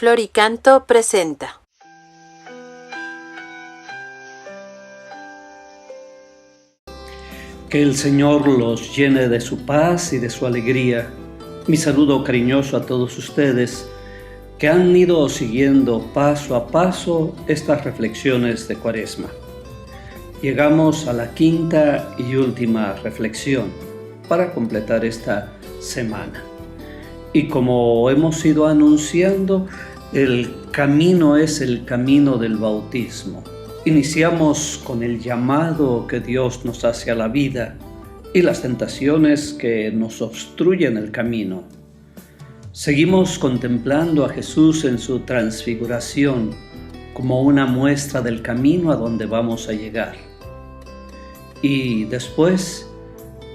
Floricanto presenta. Que el Señor los llene de su paz y de su alegría. Mi saludo cariñoso a todos ustedes que han ido siguiendo paso a paso estas reflexiones de Cuaresma. Llegamos a la quinta y última reflexión para completar esta semana. Y como hemos ido anunciando, el camino es el camino del bautismo. Iniciamos con el llamado que Dios nos hace a la vida y las tentaciones que nos obstruyen el camino. Seguimos contemplando a Jesús en su transfiguración como una muestra del camino a donde vamos a llegar. Y después,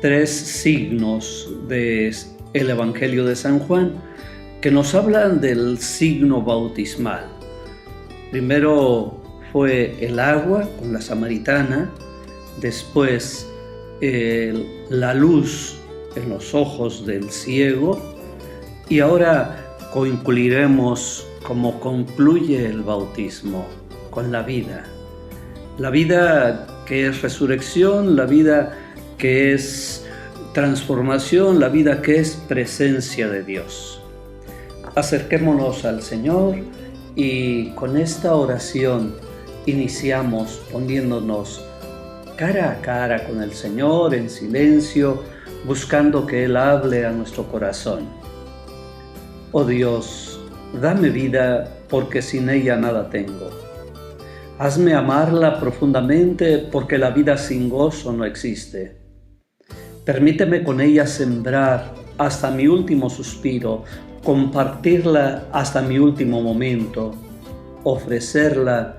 3 signos del Evangelio de San Juan que nos hablan del signo bautismal. Primero fue el agua con la samaritana, después la luz en los ojos del ciego, y ahora concluiremos como concluye el bautismo, con la vida. La vida que es resurrección, la vida que es transformación, la vida que es presencia de Dios. Acerquémonos al Señor y con esta oración iniciamos poniéndonos cara a cara con el Señor en silencio, buscando que Él hable a nuestro corazón. Oh Dios, dame vida porque sin ella nada tengo. Hazme amarla profundamente porque la vida sin gozo no existe. Permíteme con ella sembrar hasta mi último suspiro, compartirla hasta mi último momento, ofrecerla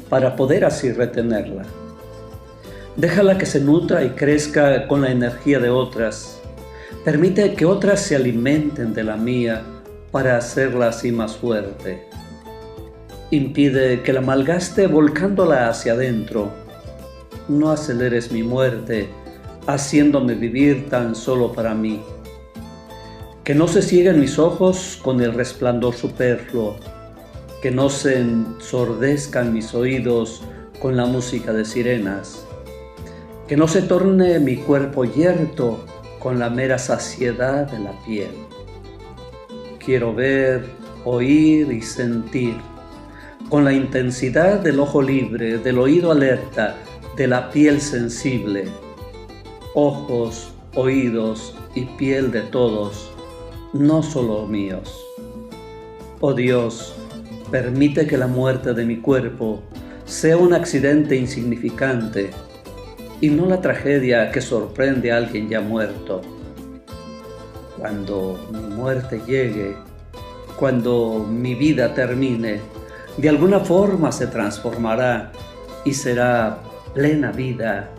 para poder así retenerla. Déjala que se nutra y crezca con la energía de otras. Permite que otras se alimenten de la mía para hacerla así más fuerte. Impide que la malgaste volcándola hacia adentro. No aceleres mi muerte, haciéndome vivir tan solo para mí. Que no se cieguen mis ojos con el resplandor superfluo, que no se ensordezcan mis oídos con la música de sirenas, que no se torne mi cuerpo yerto con la mera saciedad de la piel. Quiero ver, oír y sentir, con la intensidad del ojo libre, del oído alerta, de la piel sensible, ojos, oídos y piel de todos, no solo míos. Oh Dios, permite que la muerte de mi cuerpo sea un accidente insignificante y no la tragedia que sorprende a alguien ya muerto. Cuando mi muerte llegue, cuando mi vida termine, de alguna forma se transformará y será plena vida,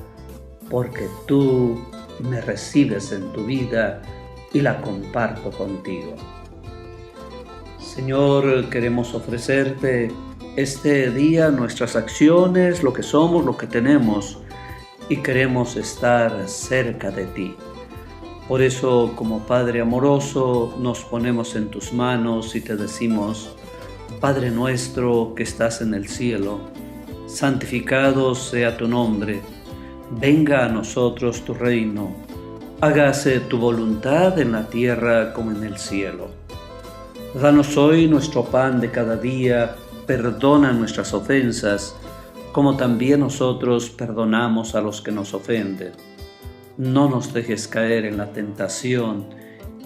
porque tú me recibes en tu vida y la comparto contigo. Señor, queremos ofrecerte este día nuestras acciones, lo que somos, lo que tenemos, y queremos estar cerca de ti. Por eso, como Padre amoroso, nos ponemos en tus manos y te decimos: Padre nuestro que estás en el cielo, santificado sea tu nombre, venga a nosotros tu reino. Hágase tu voluntad en la tierra como en el cielo. Danos hoy nuestro pan de cada día, perdona nuestras ofensas, como también nosotros perdonamos a los que nos ofenden. No nos dejes caer en la tentación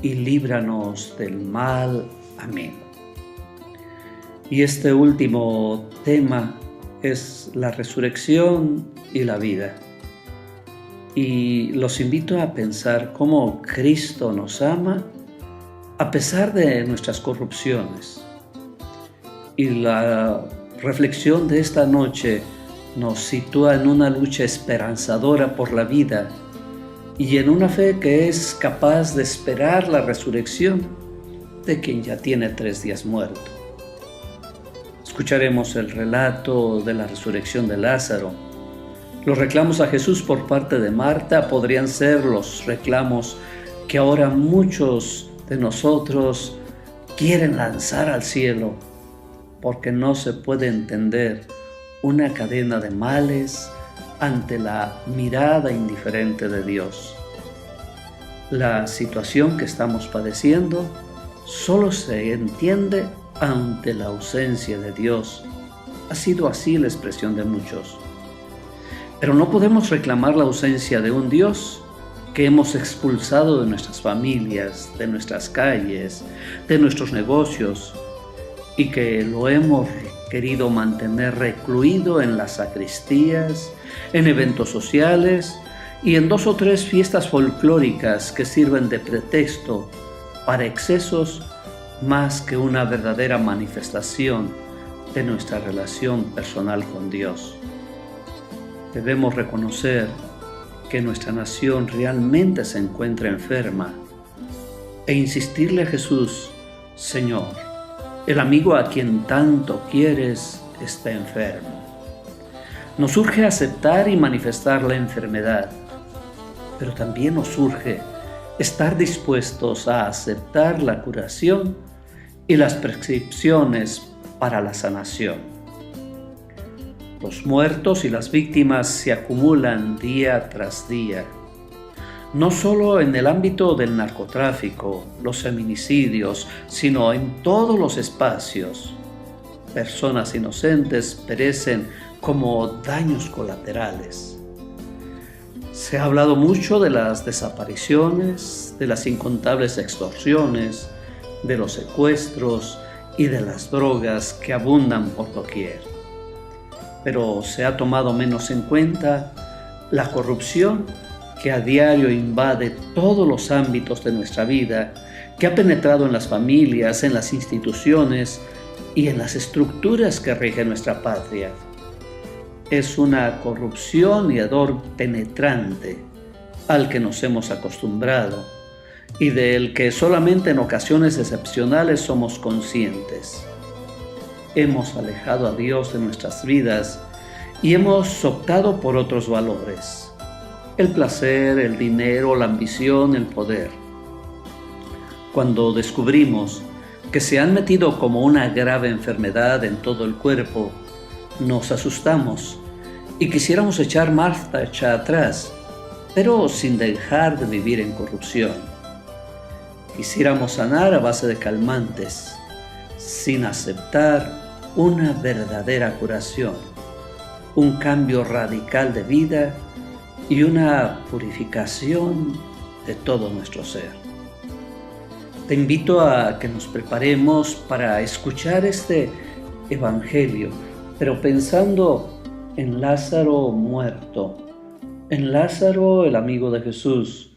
y líbranos del mal. Amén. Y este último tema es la resurrección y la vida. Y los invito a pensar cómo Cristo nos ama a pesar de nuestras corrupciones. Y la reflexión de esta noche nos sitúa en una lucha esperanzadora por la vida y en una fe que es capaz de esperar la resurrección de quien ya tiene 3 días muerto. Escucharemos el relato de la resurrección de Lázaro. Los reclamos a Jesús por parte de Marta podrían ser los reclamos que ahora muchos de nosotros quieren lanzar al cielo porque no se puede entender una cadena de males ante la mirada indiferente de Dios. La situación que estamos padeciendo solo se entiende ante la ausencia de Dios. Ha sido así la expresión de muchos. Pero no podemos reclamar la ausencia de un Dios que hemos expulsado de nuestras familias, de nuestras calles, de nuestros negocios, y que lo hemos querido mantener recluido en las sacristías, en eventos sociales y en 2 o 3 fiestas folclóricas que sirven de pretexto para excesos más que una verdadera manifestación de nuestra relación personal con Dios. Debemos reconocer que nuestra nación realmente se encuentra enferma e insistirle a Jesús: Señor, el amigo a quien tanto quieres está enfermo. Nos urge aceptar y manifestar la enfermedad, pero también nos urge estar dispuestos a aceptar la curación y las prescripciones para la sanación. Los muertos y las víctimas se acumulan día tras día, no solo en el ámbito del narcotráfico, los feminicidios, sino en todos los espacios. Personas inocentes perecen como daños colaterales. Se ha hablado mucho de las desapariciones, de las incontables extorsiones, de los secuestros y de las drogas que abundan por doquier. Pero se ha tomado menos en cuenta la corrupción que a diario invade todos los ámbitos de nuestra vida, que ha penetrado en las familias, en las instituciones y en las estructuras que rigen nuestra patria. Es una corrupción y hedor penetrante al que nos hemos acostumbrado y del que solamente en ocasiones excepcionales somos conscientes. Hemos alejado a Dios de nuestras vidas y hemos optado por otros valores: el placer, el dinero, la ambición, el poder. Cuando descubrimos que se han metido como una grave enfermedad en todo el cuerpo, nos asustamos y quisiéramos echar marcha atrás, pero sin dejar de vivir en corrupción. Quisiéramos sanar a base de calmantes, sin aceptar una verdadera curación, un cambio radical de vida y una purificación de todo nuestro ser. Te invito a que nos preparemos para escuchar este Evangelio, pero pensando en Lázaro muerto, en Lázaro el amigo de Jesús,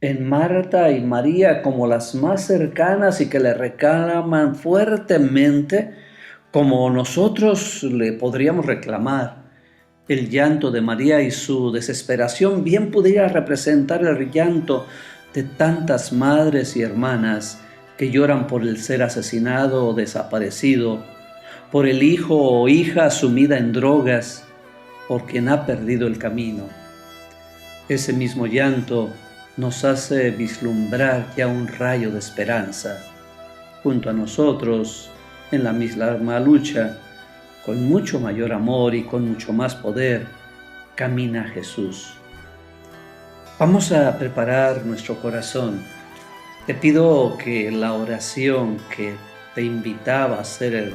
en Marta y María como las más cercanas y que le reclaman fuertemente, como nosotros le podríamos reclamar. El llanto de María y su desesperación bien pudiera representar el llanto de tantas madres y hermanas que lloran por el ser asesinado o desaparecido, por el hijo o hija sumida en drogas, por quien ha perdido el camino. Ese mismo llanto nos hace vislumbrar ya un rayo de esperanza. Junto a nosotros, en la misma lucha, con mucho mayor amor y con mucho más poder, camina Jesús. Vamos a preparar nuestro corazón. Te pido que la oración que te invitaba a hacer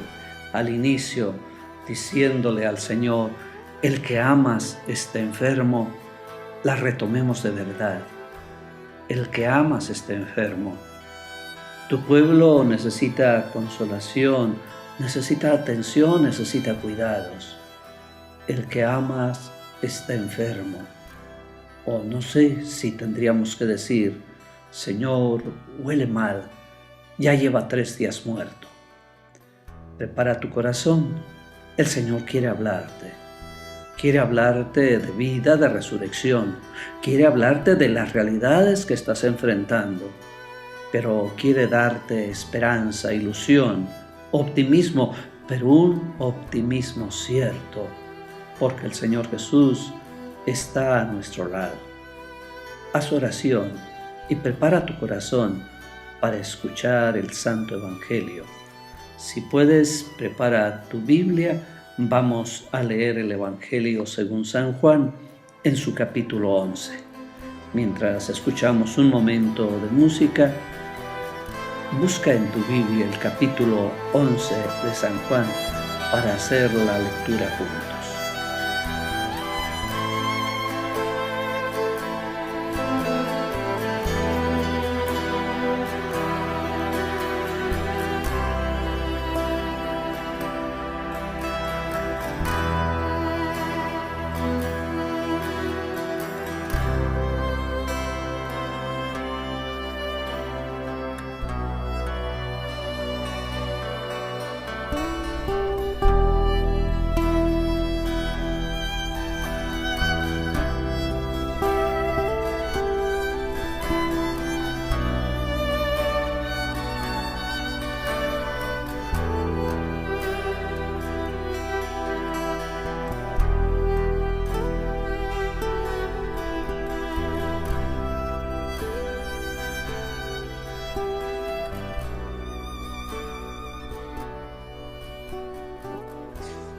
al inicio, diciéndole al Señor: el que amas está enfermo, la retomemos de verdad. El que amas está enfermo. Tu pueblo necesita consolación, necesita atención, necesita cuidados. El que amas está enfermo. O no sé si tendríamos que decir: Señor, huele mal, ya lleva 3 días muerto. Prepara tu corazón, el Señor quiere hablarte. Quiere hablarte de vida, de resurrección. Quiere hablarte de las realidades que estás enfrentando. Pero quiere darte esperanza, ilusión, optimismo, pero un optimismo cierto, porque el Señor Jesús está a nuestro lado. Haz oración y prepara tu corazón para escuchar el Santo Evangelio. Si puedes, prepara tu Biblia. Vamos a leer el Evangelio según San Juan en su capítulo 11. Mientras escuchamos un momento de música, busca en tu Biblia el capítulo 11 de San Juan para hacer la lectura juntos.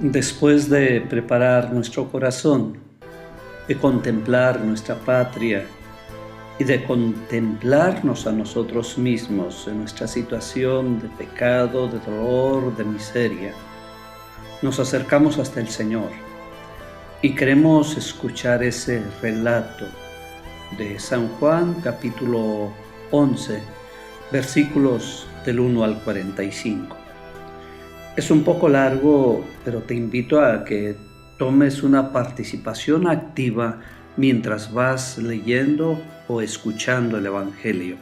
Después de preparar nuestro corazón, de contemplar nuestra patria y de contemplarnos a nosotros mismos en nuestra situación de pecado, de dolor, de miseria, nos acercamos hasta el Señor y queremos escuchar ese relato de San Juan, capítulo 11, versículos del 1 al 45. Es un poco largo, pero te invito a que tomes una participación activa mientras vas leyendo o escuchando el Evangelio.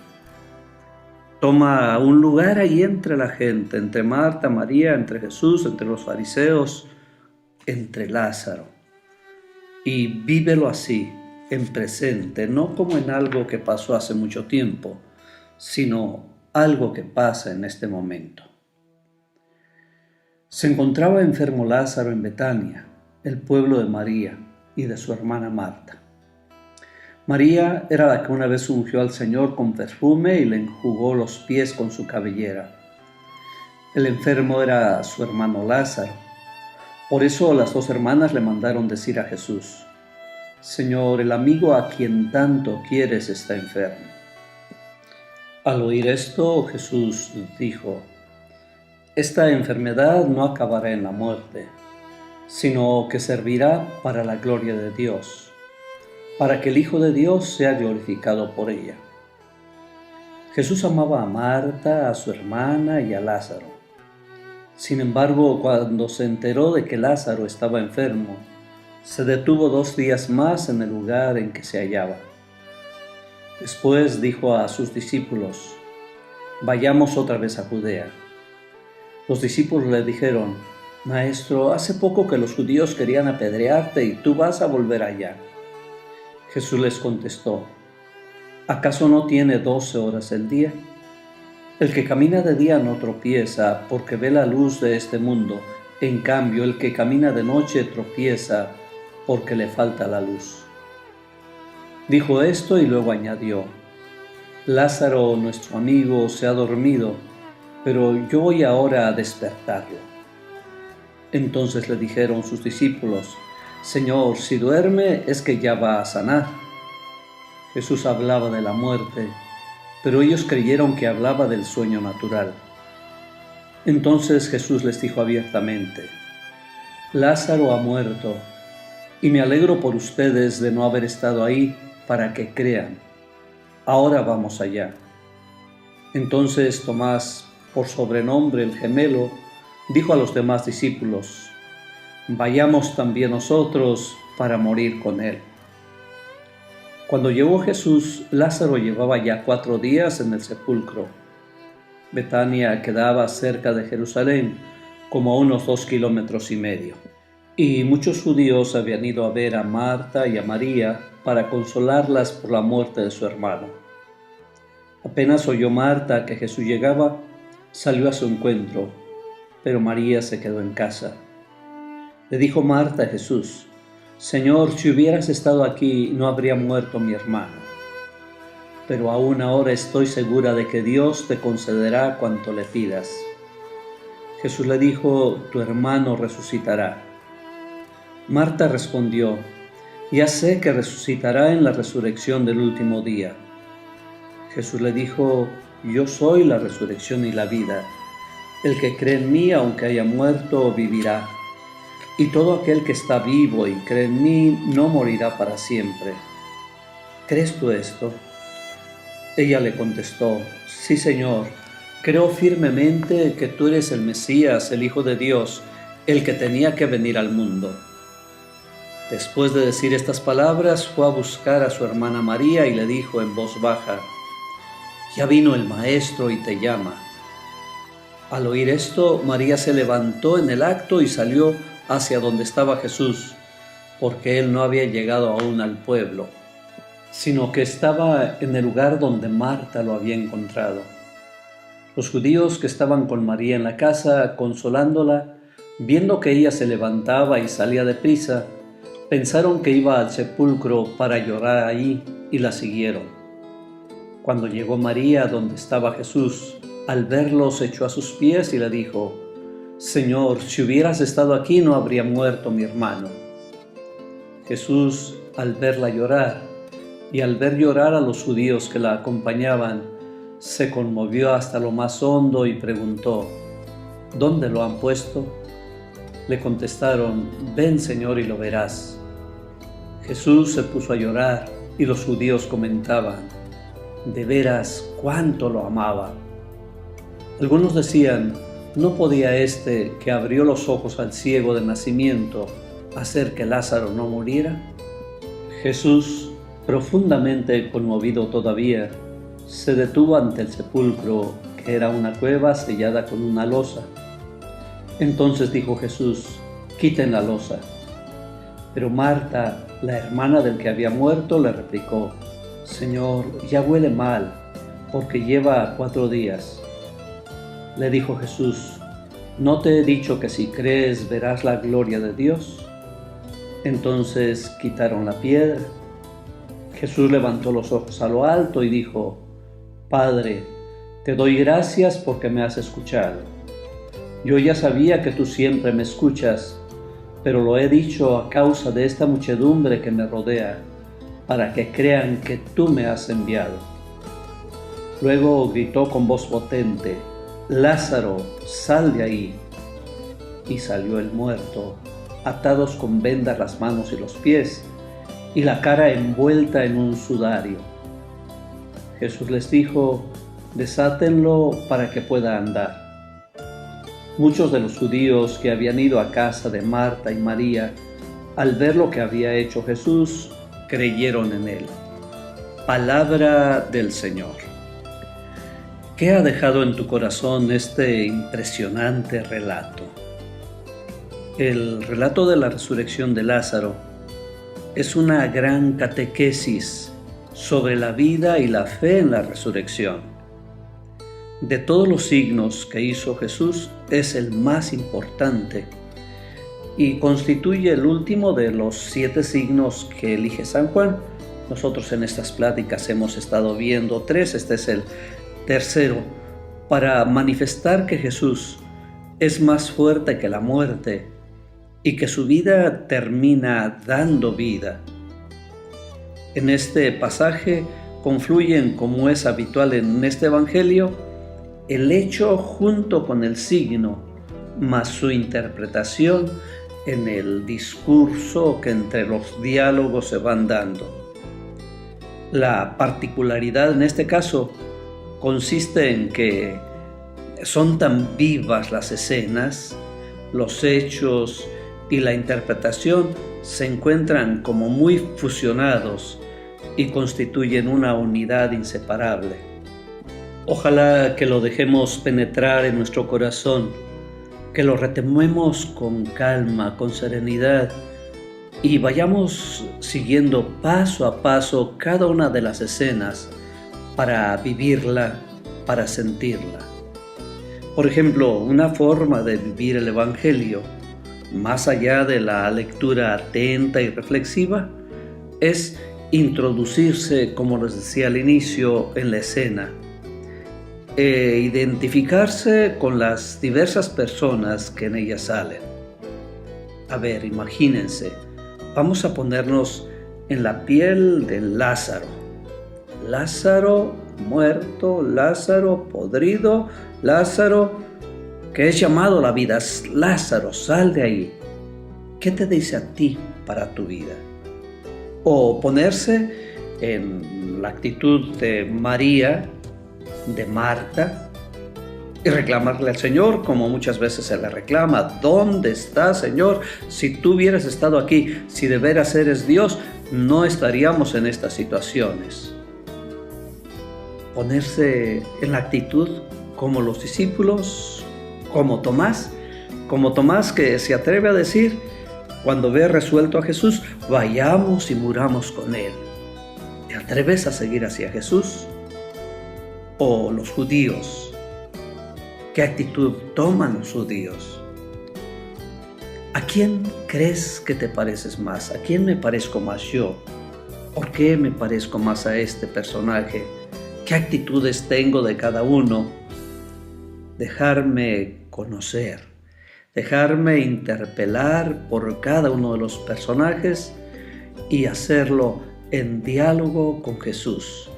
Toma un lugar ahí entre la gente, entre Marta, María, entre Jesús, entre los fariseos, entre Lázaro. Y vívelo así, en presente, no como en algo que pasó hace mucho tiempo, sino algo que pasa en este momento. Se encontraba enfermo Lázaro en Betania, el pueblo de María y de su hermana Marta. María era la que una vez ungió al Señor con perfume y le enjugó los pies con su cabellera. El enfermo era su hermano Lázaro. Por eso las dos hermanas le mandaron decir a Jesús: Señor, el amigo a quien tanto quieres está enfermo. Al oír esto, Jesús dijo: Esta enfermedad no acabará en la muerte, sino que servirá para la gloria de Dios, para que el Hijo de Dios sea glorificado por ella. Jesús amaba a Marta, a su hermana y a Lázaro. Sin embargo, cuando se enteró de que Lázaro estaba enfermo, se detuvo 2 días más en el lugar en que se hallaba. Después dijo a sus discípulos: Vayamos otra vez a Judea. Los discípulos le dijeron: Maestro, hace poco que los judíos querían apedrearte y tú vas a volver allá. Jesús les contestó: ¿Acaso no tiene 12 horas el día? El que camina de día no tropieza porque ve la luz de este mundo. En cambio, el que camina de noche tropieza porque le falta la luz. Dijo esto y luego añadió: Lázaro, nuestro amigo, se ha dormido, pero yo voy ahora a despertarlo. Entonces le dijeron sus discípulos: Señor, si duerme es que ya va a sanar. Jesús hablaba de la muerte, pero ellos creyeron que hablaba del sueño natural. Entonces Jesús les dijo abiertamente: Lázaro ha muerto, y me alegro por ustedes de no haber estado ahí para que crean. Ahora vamos allá. Entonces Tomás, por sobrenombre el gemelo, dijo a los demás discípulos: Vayamos también nosotros para morir con él. Cuando llegó Jesús, Lázaro llevaba ya 4 días en el sepulcro. Betania quedaba cerca de Jerusalén, como a unos 2,5 kilómetros, y muchos judíos habían ido a ver a Marta y a María para consolarlas por la muerte de su hermano. Apenas oyó Marta que Jesús llegaba, salió a su encuentro, pero María se quedó en casa. Le dijo Marta a Jesús: Señor, si hubieras estado aquí, no habría muerto mi hermano. Pero aún ahora estoy segura de que Dios te concederá cuanto le pidas. Jesús le dijo: tu hermano resucitará. Marta respondió: ya sé que resucitará en la resurrección del último día. Jesús le dijo: yo soy la resurrección y la vida. El que cree en mí, aunque haya muerto, vivirá. Y todo aquel que está vivo y cree en mí, no morirá para siempre. ¿Crees tú esto? Ella le contestó: sí, Señor, creo firmemente que tú eres el Mesías, el Hijo de Dios, el que tenía que venir al mundo. Después de decir estas palabras, fue a buscar a su hermana María y le dijo en voz baja: ya vino el Maestro y te llama. Al oír esto, María se levantó en el acto y salió hacia donde estaba Jesús, porque él no había llegado aún al pueblo, sino que estaba en el lugar donde Marta lo había encontrado. Los judíos que estaban con María en la casa, consolándola, viendo que ella se levantaba y salía deprisa, pensaron que iba al sepulcro para llorar ahí y la siguieron. Cuando llegó María donde estaba Jesús, al verlo se echó a sus pies y le dijo: Señor, si hubieras estado aquí no habría muerto mi hermano. Jesús, al verla llorar y al ver llorar a los judíos que la acompañaban, se conmovió hasta lo más hondo y preguntó: ¿dónde lo han puesto? Le contestaron: ven, Señor, y lo verás. Jesús se puso a llorar y los judíos comentaban: de veras, cuánto lo amaba. Algunos decían: ¿no podía este que abrió los ojos al ciego de nacimiento hacer que Lázaro no muriera? Jesús, profundamente conmovido todavía, se detuvo ante el sepulcro, que era una cueva sellada con una losa. Entonces dijo Jesús: quiten la losa. Pero Marta, la hermana del que había muerto, le replicó: Señor, ya huele mal, porque lleva 4 días. Le dijo Jesús: ¿no te he dicho que si crees verás la gloria de Dios? Entonces quitaron la piedra. Jesús levantó los ojos a lo alto y dijo: Padre, te doy gracias porque me has escuchado. Yo ya sabía que tú siempre me escuchas, pero lo he dicho a causa de esta muchedumbre que me rodea, para que crean que tú me has enviado. Luego gritó con voz potente: Lázaro, sal de ahí. Y salió el muerto, atados con vendas las manos y los pies, y la cara envuelta en un sudario. Jesús les dijo: desátenlo para que pueda andar. Muchos de los judíos que habían ido a casa de Marta y María, al ver lo que había hecho Jesús, creyeron en él. Palabra del Señor. ¿Qué ha dejado en tu corazón este impresionante relato? El relato de la resurrección de Lázaro es una gran catequesis sobre la vida y la fe en la resurrección. De todos los signos que hizo Jesús, es el más importante y constituye el último de los 7 signos que elige San Juan. Nosotros en estas pláticas hemos estado viendo 3, este es el tercero, para manifestar que Jesús es más fuerte que la muerte y que su vida termina dando vida. En este pasaje confluyen, como es habitual en este evangelio, el hecho junto con el signo, más su interpretación en el discurso que entre los diálogos se van dando. La particularidad en este caso consiste en que son tan vivas las escenas, los hechos y la interpretación se encuentran como muy fusionados y constituyen una unidad inseparable. Ojalá que lo dejemos penetrar en nuestro corazón, que lo retomemos con calma, con serenidad y vayamos siguiendo paso a paso cada una de las escenas para vivirla, para sentirla. Por ejemplo, una forma de vivir el Evangelio, más allá de la lectura atenta y reflexiva, es introducirse, como les decía al inicio, en la escena. identificarse con las diversas personas que en ella salen. A ver, imagínense, vamos a ponernos en la piel de Lázaro. Lázaro muerto, Lázaro podrido, Lázaro que es llamado a la vida. Lázaro, sal de ahí. ¿Qué te dice a ti para tu vida? O ponerse en la actitud de María, de Marta, y reclamarle al Señor como muchas veces se le reclama. ¿Dónde está, Señor? Si tú hubieras estado aquí, si de veras eres Dios, no estaríamos en estas situaciones. Ponerse en la actitud como los discípulos, como Tomás que se atreve a decir, cuando ve resuelto a Jesús, vayamos y muramos con Él. ¿Te atreves a seguir hacia Jesús? O los judíos, ¿qué actitud toman los judíos? ¿A quién crees que te pareces más? ¿A quién me parezco más yo? ¿Por qué me parezco más a este personaje? ¿Qué actitudes tengo de cada uno? Dejarme conocer, dejarme interpelar por cada uno de los personajes y hacerlo en diálogo con Jesús,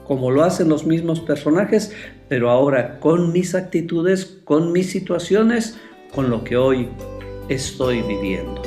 como lo hacen los mismos personajes, pero ahora con mis actitudes, con mis situaciones, con lo que hoy estoy viviendo.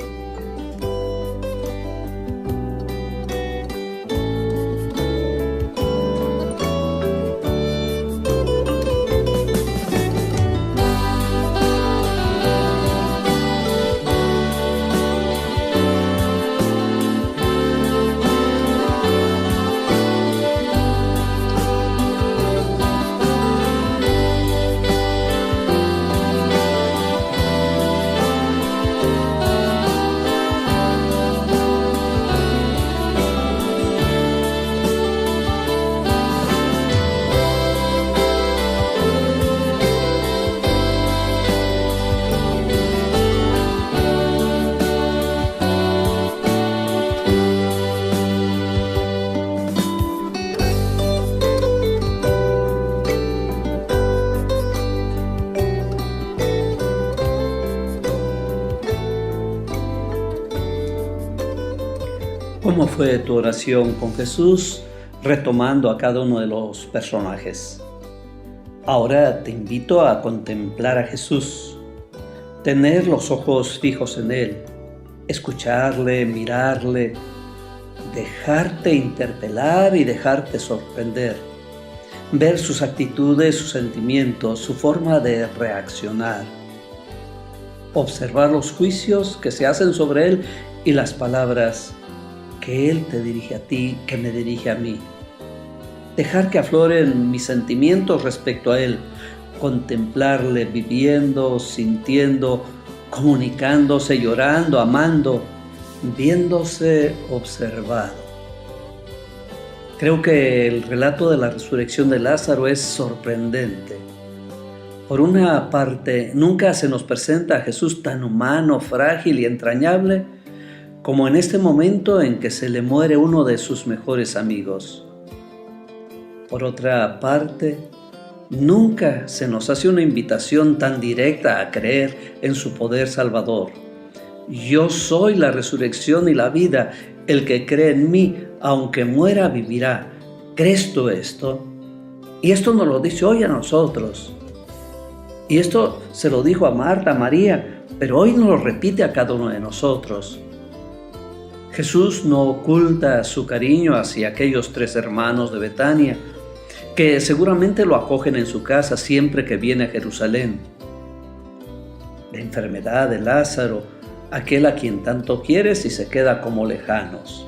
¿Cómo fue tu oración con Jesús, retomando a cada uno de los personajes? Ahora te invito a contemplar a Jesús, tener los ojos fijos en Él, escucharle, mirarle, dejarte interpelar y dejarte sorprender, ver sus actitudes, sus sentimientos, su forma de reaccionar, observar los juicios que se hacen sobre Él y las palabras que Él te dirige a ti, que me dirige a mí. Dejar que afloren mis sentimientos respecto a Él, contemplarle viviendo, sintiendo, comunicándose, llorando, amando, viéndose observado. Creo que el relato de la resurrección de Lázaro es sorprendente. Por una parte, nunca se nos presenta a Jesús tan humano, frágil y entrañable como en este momento en que se le muere uno de sus mejores amigos. Por otra parte, nunca se nos hace una invitación tan directa a creer en su poder salvador. Yo soy la resurrección y la vida, el que cree en mí, aunque muera, vivirá. ¿Crees tú esto? Y esto nos lo dice hoy a nosotros. Y esto se lo dijo a Marta, a María, pero hoy nos lo repite a cada uno de nosotros. Jesús no oculta su cariño hacia aquellos 3 hermanos de Betania, que seguramente lo acogen en su casa siempre que viene a Jerusalén. La enfermedad de Lázaro, aquel a quien tanto quieres y se queda como lejanos.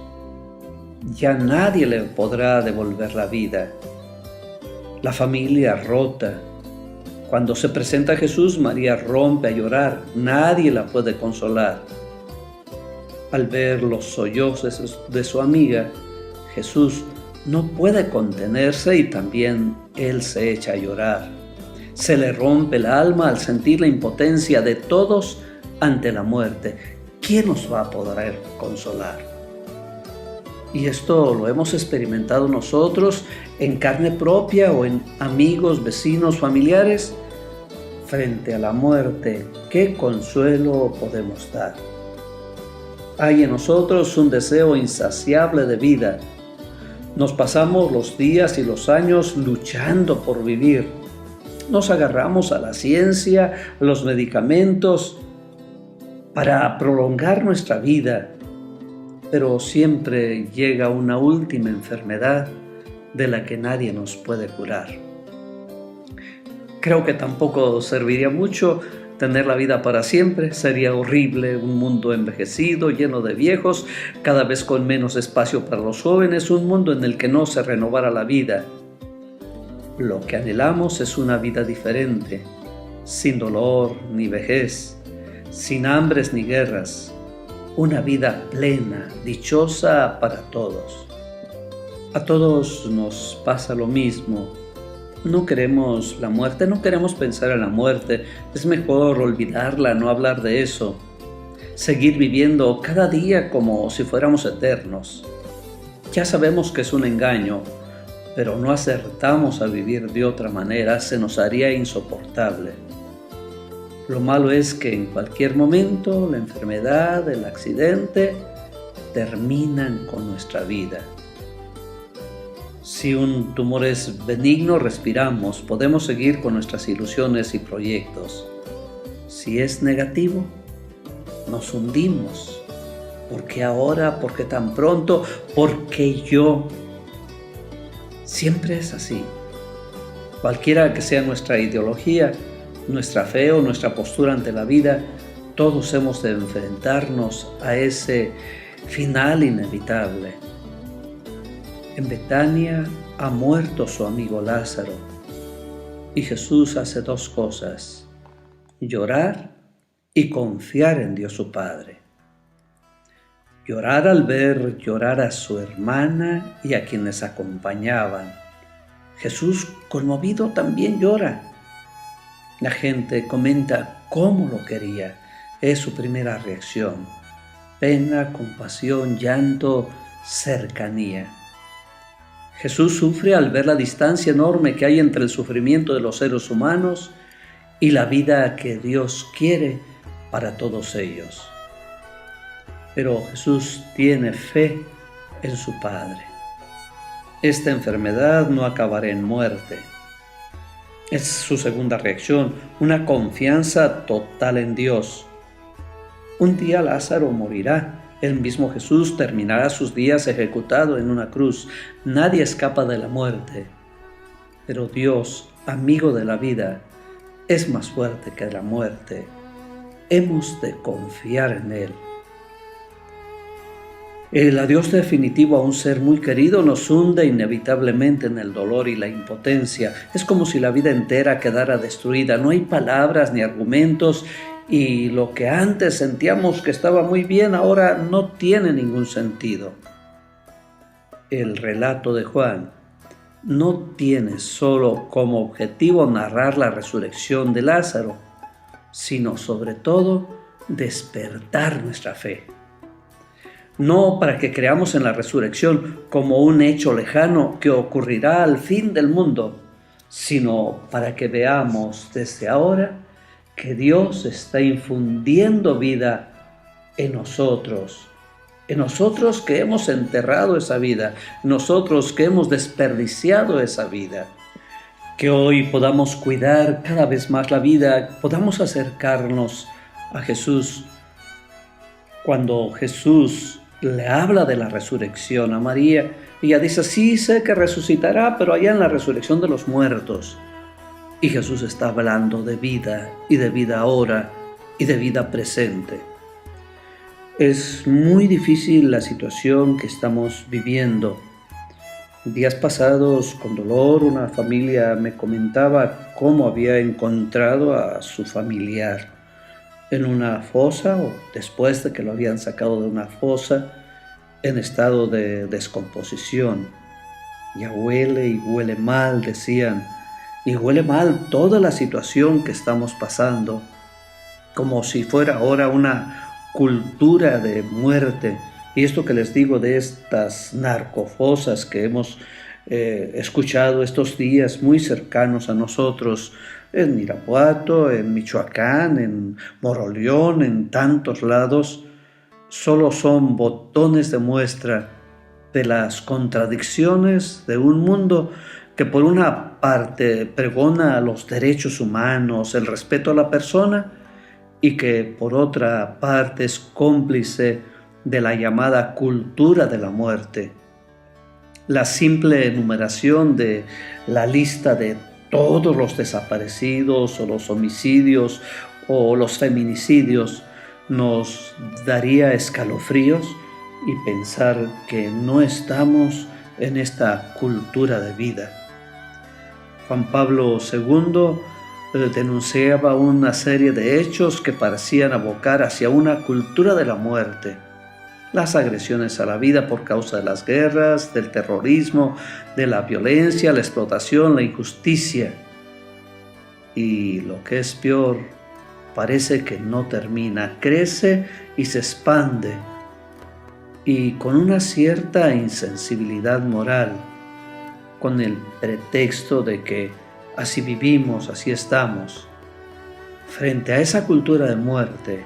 Ya nadie le podrá devolver la vida. La familia rota. Cuando se presenta Jesús, María rompe a llorar. Nadie la puede consolar. Al ver los sollozos de su amiga, Jesús no puede contenerse y también Él se echa a llorar. Se le rompe el alma al sentir la impotencia de todos ante la muerte. ¿Quién nos va a poder consolar? Y esto lo hemos experimentado nosotros en carne propia o en amigos, vecinos, familiares, frente a la muerte, ¿qué consuelo podemos dar? Hay en nosotros un deseo insaciable de vida. Nos pasamos los días y los años luchando por vivir. Nos agarramos a la ciencia, a los medicamentos, para prolongar nuestra vida, pero siempre llega una última enfermedad de la que nadie nos puede curar. Creo que tampoco serviría mucho tener la vida para siempre. Sería horrible un mundo envejecido, lleno de viejos, cada vez con menos espacio para los jóvenes, un mundo en el que no se renovara la vida. Lo que anhelamos es una vida diferente, sin dolor ni vejez, sin hambres ni guerras, una vida plena, dichosa para todos. A todos nos pasa lo mismo. No queremos la muerte, no queremos pensar en la muerte. Es mejor olvidarla, no hablar de eso. Seguir viviendo cada día como si fuéramos eternos. Ya sabemos que es un engaño, pero no acertamos a vivir de otra manera, se nos haría insoportable. Lo malo es que en cualquier momento la enfermedad, el accidente, terminan con nuestra vida. Si un tumor es benigno, respiramos, podemos seguir con nuestras ilusiones y proyectos. Si es negativo, nos hundimos. ¿Por qué ahora? ¿Por qué tan pronto? ¿Por qué yo? Siempre es así. Cualquiera que sea nuestra ideología, nuestra fe o nuestra postura ante la vida, todos hemos de enfrentarnos a ese final inevitable. En Betania ha muerto su amigo Lázaro y Jesús hace dos cosas: llorar y confiar en Dios su Padre. Llorar al ver llorar a su hermana y a quienes acompañaban. Jesús, conmovido, también llora. La gente comenta cómo lo quería. Es su primera reacción. Pena, compasión, llanto, cercanía. Jesús sufre al ver la distancia enorme que hay entre el sufrimiento de los seres humanos y la vida que Dios quiere para todos ellos. Pero Jesús tiene fe en su Padre. Esta enfermedad no acabará en muerte. Es su segunda reacción, una confianza total en Dios. Un día Lázaro morirá. El mismo Jesús terminará sus días ejecutado en una cruz. Nadie escapa de la muerte. Pero Dios, amigo de la vida, es más fuerte que la muerte. Hemos de confiar en Él. El adiós definitivo a un ser muy querido nos hunde inevitablemente en el dolor y la impotencia. Es como si la vida entera quedara destruida. No hay palabras ni argumentos y lo que antes sentíamos que estaba muy bien ahora no tiene ningún sentido. El relato de Juan no tiene solo como objetivo narrar la resurrección de Lázaro, sino sobre todo despertar nuestra fe. No para que creamos en la resurrección como un hecho lejano que ocurrirá al fin del mundo, sino para que veamos desde ahora que Dios está infundiendo vida en nosotros que hemos enterrado esa vida, nosotros que hemos desperdiciado esa vida. Que hoy podamos cuidar cada vez más la vida, podamos acercarnos a Jesús. Cuando Jesús le habla de la resurrección a María, ella dice: sí, sé que resucitará, pero allá en la resurrección de los muertos. Y Jesús está hablando de vida, y de vida ahora, y de vida presente. Es muy difícil la situación que estamos viviendo. Días pasados, con dolor, una familia me comentaba cómo había encontrado a su familiar en una fosa, o después de que lo habían sacado de una fosa, en estado de descomposición. Ya huele y huele mal, decían, y huele mal toda la situación que estamos pasando, como si fuera ahora una cultura de muerte. Y esto que les digo de estas narcofosas que hemos He escuchado estos días muy cercanos a nosotros, en Irapuato, en Michoacán, en Moroleón, en tantos lados, solo son botones de muestra de las contradicciones de un mundo que por una parte pregona los derechos humanos, el respeto a la persona, y que por otra parte es cómplice de la llamada cultura de la muerte. La simple enumeración de la lista de todos los desaparecidos o los homicidios o los feminicidios nos daría escalofríos y pensar que no estamos en esta cultura de vida. Juan Pablo II denunciaba una serie de hechos que parecían abocar hacia una cultura de la muerte. Las agresiones a la vida por causa de las guerras, del terrorismo, de la violencia, la explotación, la injusticia. Y lo que es peor, parece que no termina, crece y se expande. Y con una cierta insensibilidad moral, con el pretexto de que así vivimos, así estamos. Frente a esa cultura de muerte,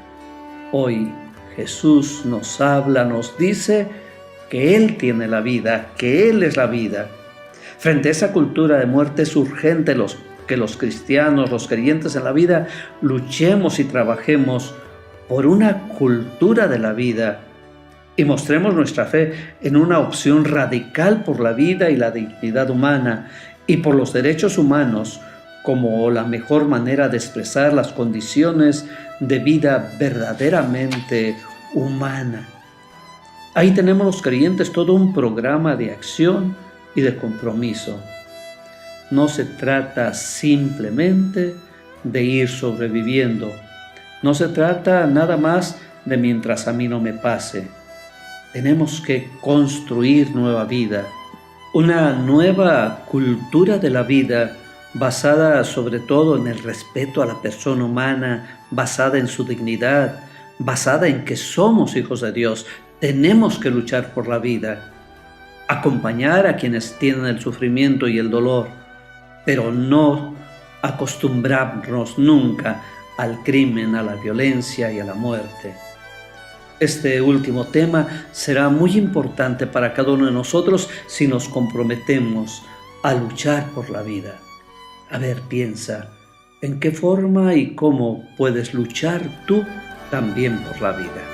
hoy Jesús nos habla, nos dice que Él tiene la vida, que Él es la vida. Frente a esa cultura de muerte es urgente que los cristianos, los creyentes en la vida, luchemos y trabajemos por una cultura de la vida y mostremos nuestra fe en una opción radical por la vida y la dignidad humana y por los derechos humanos como la mejor manera de expresar las condiciones de vida verdaderamente humana. Ahí tenemos los creyentes todo un programa de acción y de compromiso. No se trata simplemente de ir sobreviviendo. No se trata nada más de mientras a mí no me pase. Tenemos que construir nueva vida, una nueva cultura de la vida basada sobre todo en el respeto a la persona humana, basada en su dignidad, basada en que somos hijos de Dios. Tenemos que luchar por la vida, acompañar a quienes tienen el sufrimiento y el dolor, pero no acostumbrarnos nunca al crimen, a la violencia y a la muerte. Este último tema será muy importante para cada uno de nosotros si nos comprometemos a luchar por la vida. A ver, piensa, ¿en qué forma y cómo puedes luchar tú también por la vida?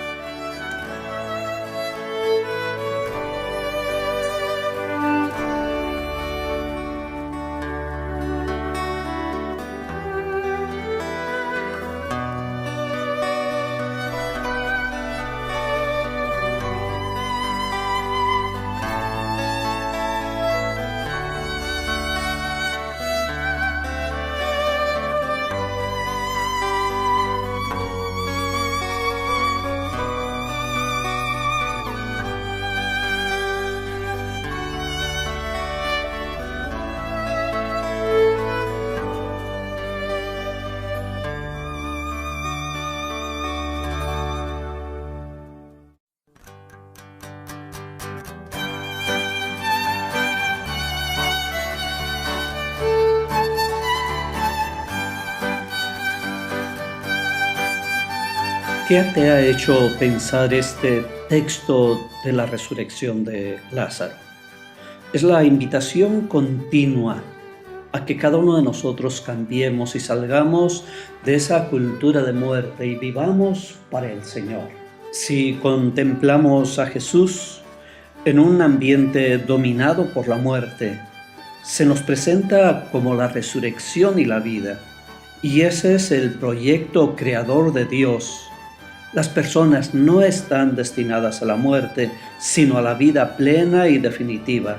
¿Qué te ha hecho pensar este texto de la resurrección de Lázaro? Es la invitación continua a que cada uno de nosotros cambiemos y salgamos de esa cultura de muerte y vivamos para el Señor. Si contemplamos a Jesús en un ambiente dominado por la muerte, se nos presenta como la resurrección y la vida. Y ese es el proyecto creador de Dios. Las personas no están destinadas a la muerte, sino a la vida plena y definitiva.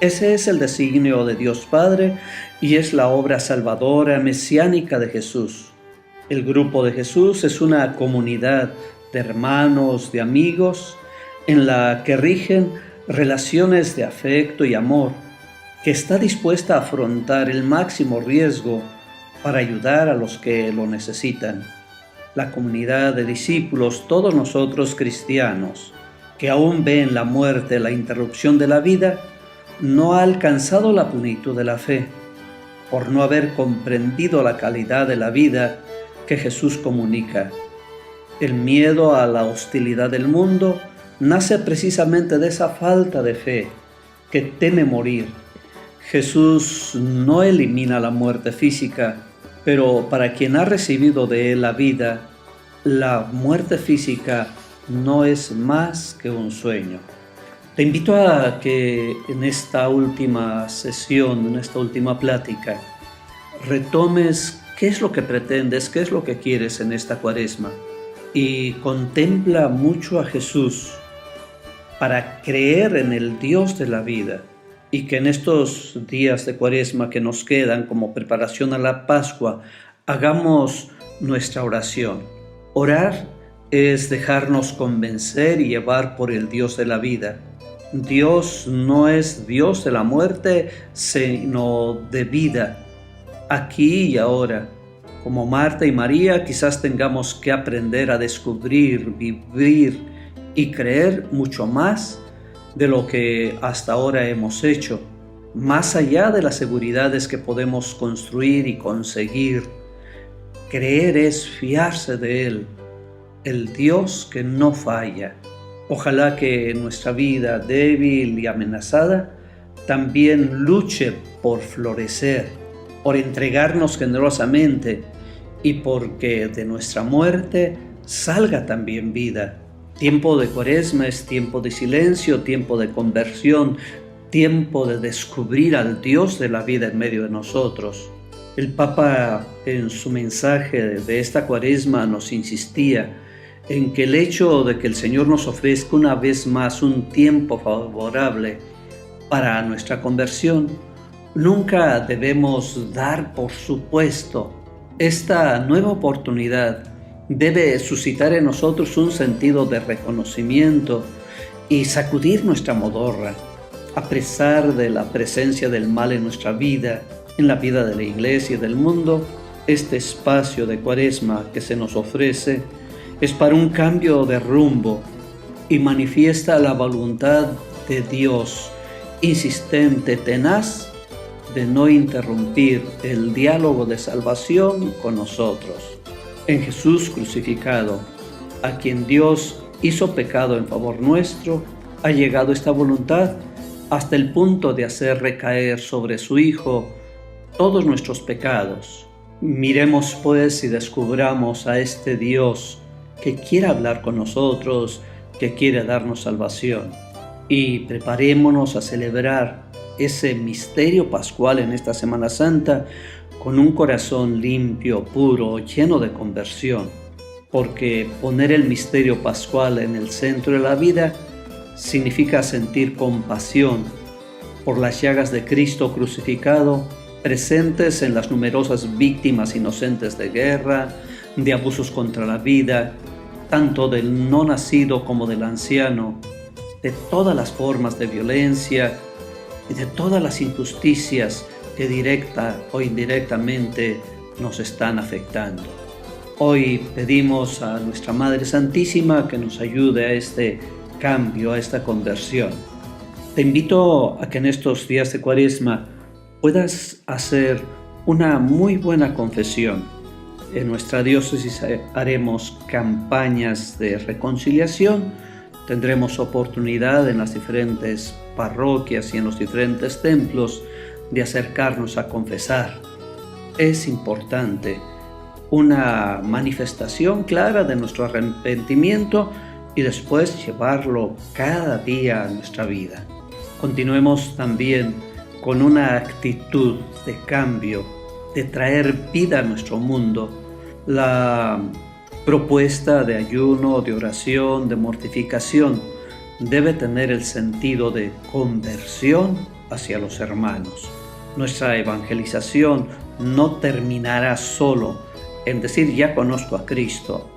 Ese es el designio de Dios Padre y es la obra salvadora mesiánica de Jesús. El grupo de Jesús es una comunidad de hermanos, de amigos, en la que rigen relaciones de afecto y amor, que está dispuesta a afrontar el máximo riesgo para ayudar a los que lo necesitan. La comunidad de discípulos, todos nosotros cristianos, que aún ven la muerte, la interrupción de la vida, no ha alcanzado la plenitud de la fe, por no haber comprendido la calidad de la vida que Jesús comunica. El miedo a la hostilidad del mundo nace precisamente de esa falta de fe que teme morir. Jesús no elimina la muerte física, pero para quien ha recibido de Él la vida, la muerte física no es más que un sueño. Te invito a que en esta última sesión, en esta última plática, retomes qué es lo que pretendes, qué es lo que quieres en esta Cuaresma y contempla mucho a Jesús para creer en el Dios de la vida y que en estos días de Cuaresma que nos quedan como preparación a la Pascua hagamos nuestra oración. Orar es dejarnos convencer y llevar por el Dios de la vida. Dios no es Dios de la muerte, sino de vida, aquí y ahora. Como Marta y María, quizás tengamos que aprender a descubrir, vivir y creer mucho más de lo que hasta ahora hemos hecho, más allá de las seguridades que podemos construir y conseguir. Creer es fiarse de Él, el Dios que no falla. Ojalá que nuestra vida débil y amenazada también luche por florecer, por entregarnos generosamente y porque de nuestra muerte salga también vida. Tiempo de Cuaresma es tiempo de silencio, tiempo de conversión, tiempo de descubrir al Dios de la vida en medio de nosotros. El Papa en su mensaje de esta Cuaresma nos insistía en que el hecho de que el Señor nos ofrezca una vez más un tiempo favorable para nuestra conversión, nunca debemos dar por supuesto. Esta nueva oportunidad debe suscitar en nosotros un sentido de reconocimiento y sacudir nuestra modorra, a pesar de la presencia del mal en nuestra vida, en la vida de la Iglesia y del mundo. Este espacio de Cuaresma que se nos ofrece es para un cambio de rumbo y manifiesta la voluntad de Dios, insistente, tenaz, de no interrumpir el diálogo de salvación con nosotros. En Jesús crucificado, a quien Dios hizo pecado en favor nuestro, ha llegado esta voluntad hasta el punto de hacer recaer sobre su Hijo todos nuestros pecados. Miremos pues y descubramos a este Dios que quiere hablar con nosotros, que quiere darnos salvación. Y preparémonos a celebrar ese misterio pascual en esta Semana Santa con un corazón limpio, puro, lleno de conversión. Porque poner el misterio pascual en el centro de la vida significa sentir compasión por las llagas de Cristo crucificado presentes en las numerosas víctimas inocentes de guerra, de abusos contra la vida, tanto del no nacido como del anciano, de todas las formas de violencia y de todas las injusticias que directa o indirectamente nos están afectando. Hoy pedimos a nuestra Madre Santísima que nos ayude a este cambio, a esta conversión. Te invito a que en estos días de Cuaresma puedas hacer una muy buena confesión. En nuestra diócesis haremos campañas de reconciliación. Tendremos oportunidad en las diferentes parroquias y en los diferentes templos de acercarnos a confesar. Es importante una manifestación clara de nuestro arrepentimiento y después llevarlo cada día a nuestra vida. Continuemos también con una actitud de cambio, de traer vida a nuestro mundo. La propuesta de ayuno, de oración, de mortificación debe tener el sentido de conversión hacia los hermanos. Nuestra evangelización no terminará solo en decir ya conozco a Cristo.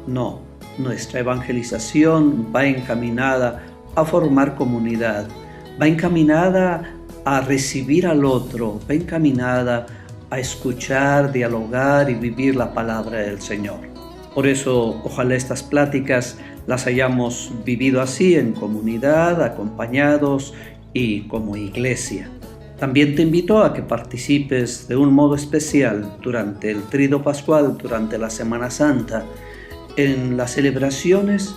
No, nuestra evangelización va encaminada a formar comunidad, va encaminada a recibir al otro, va encaminada a escuchar, dialogar y vivir la palabra del Señor. Por eso, ojalá estas pláticas las hayamos vivido así, en comunidad, acompañados y como iglesia. También te invito a que participes de un modo especial durante el Tríodo Pascual, durante la Semana Santa, en las celebraciones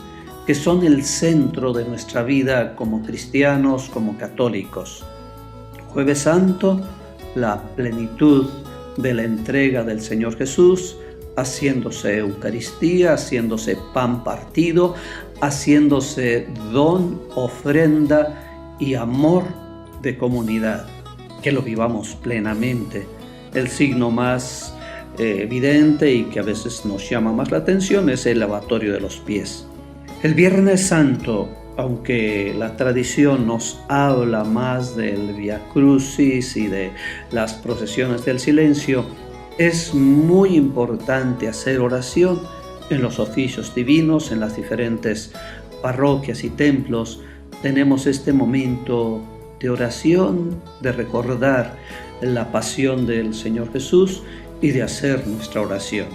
que son el centro de nuestra vida como cristianos, como católicos. Jueves Santo, la plenitud de la entrega del Señor Jesús, haciéndose Eucaristía, haciéndose pan partido, haciéndose don, ofrenda y amor de comunidad. Que lo vivamos plenamente. El signo más evidente y que a veces nos llama más la atención es el lavatorio de los pies. El Viernes Santo, aunque la tradición nos habla más del Vía Crucis y de las procesiones del silencio, es muy importante hacer oración en los oficios divinos, en las diferentes parroquias y templos. Tenemos este momento de oración, de recordar la pasión del Señor Jesús y de hacer nuestra oración.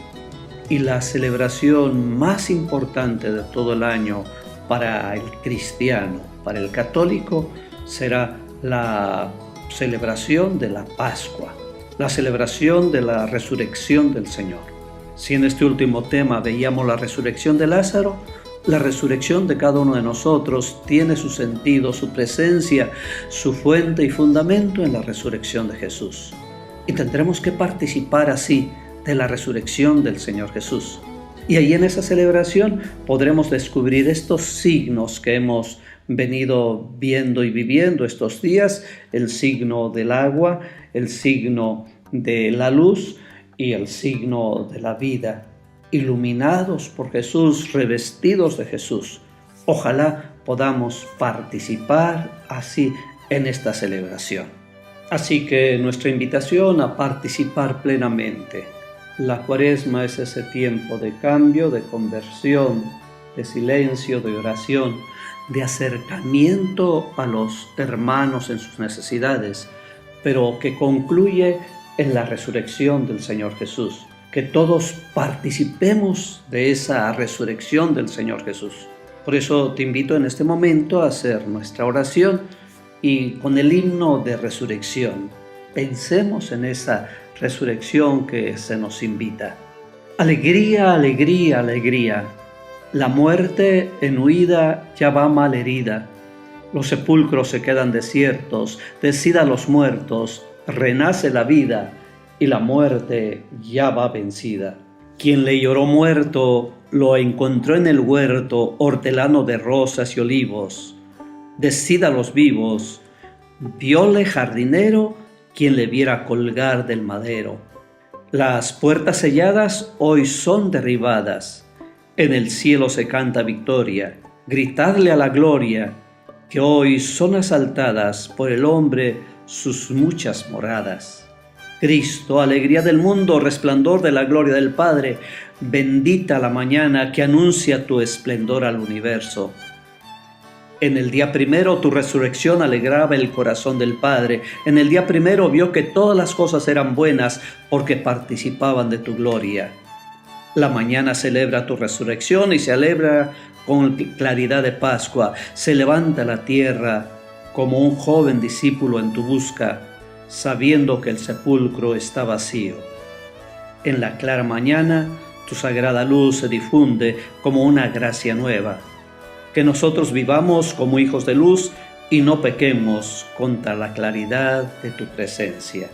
Y la celebración más importante de todo el año para el cristiano, para el católico, será la celebración de la Pascua, la celebración de la resurrección del Señor. Si en este último tema veíamos la resurrección de Lázaro, la resurrección de cada uno de nosotros tiene su sentido, su presencia, su fuente y fundamento en la resurrección de Jesús. Y tendremos que participar así de la resurrección del Señor Jesús. Y ahí en esa celebración podremos descubrir estos signos que hemos venido viendo y viviendo estos días, el signo del agua, el signo de la luz y el signo de la vida. Iluminados por Jesús, revestidos de Jesús. Ojalá podamos participar así en esta celebración. Así que nuestra invitación a participar plenamente. La Cuaresma es ese tiempo de cambio, de conversión, de silencio, de oración, de acercamiento a los hermanos en sus necesidades, pero que concluye en la resurrección del Señor Jesús. Que todos participemos de esa resurrección del Señor Jesús. Por eso te invito en este momento a hacer nuestra oración y con el himno de resurrección. Pensemos en esa resurrección que se nos invita. Alegría, alegría, alegría. La muerte en huida ya va mal herida. Los sepulcros se quedan desiertos, decida los muertos, renace la vida. Y la muerte ya va vencida. Quien le lloró muerto lo encontró en el huerto, hortelano de rosas y olivos. Decida los vivos, viole jardinero quien le viera colgar del madero. Las puertas selladas hoy son derribadas, en el cielo se canta victoria. Gritadle a la gloria, que hoy son asaltadas por el hombre sus muchas moradas. Cristo, alegría del mundo, resplandor de la gloria del Padre, bendita la mañana que anuncia tu esplendor al universo. En el día primero tu resurrección alegraba el corazón del Padre. En el día primero vio que todas las cosas eran buenas porque participaban de tu gloria. La mañana celebra tu resurrección y se celebra con claridad de Pascua. Se levanta la tierra como un joven discípulo en tu busca, sabiendo que el sepulcro está vacío. En la clara mañana, tu sagrada luz se difunde como una gracia nueva. Que nosotros vivamos como hijos de luz y no pequemos contra la claridad de tu presencia.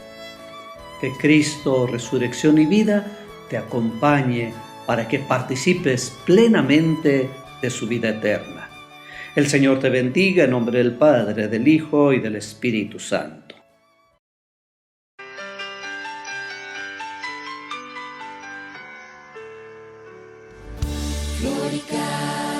Que Cristo, resurrección y vida, te acompañe para que participes plenamente de su vida eterna. El Señor te bendiga en nombre del Padre, del Hijo y del Espíritu Santo. Glorica.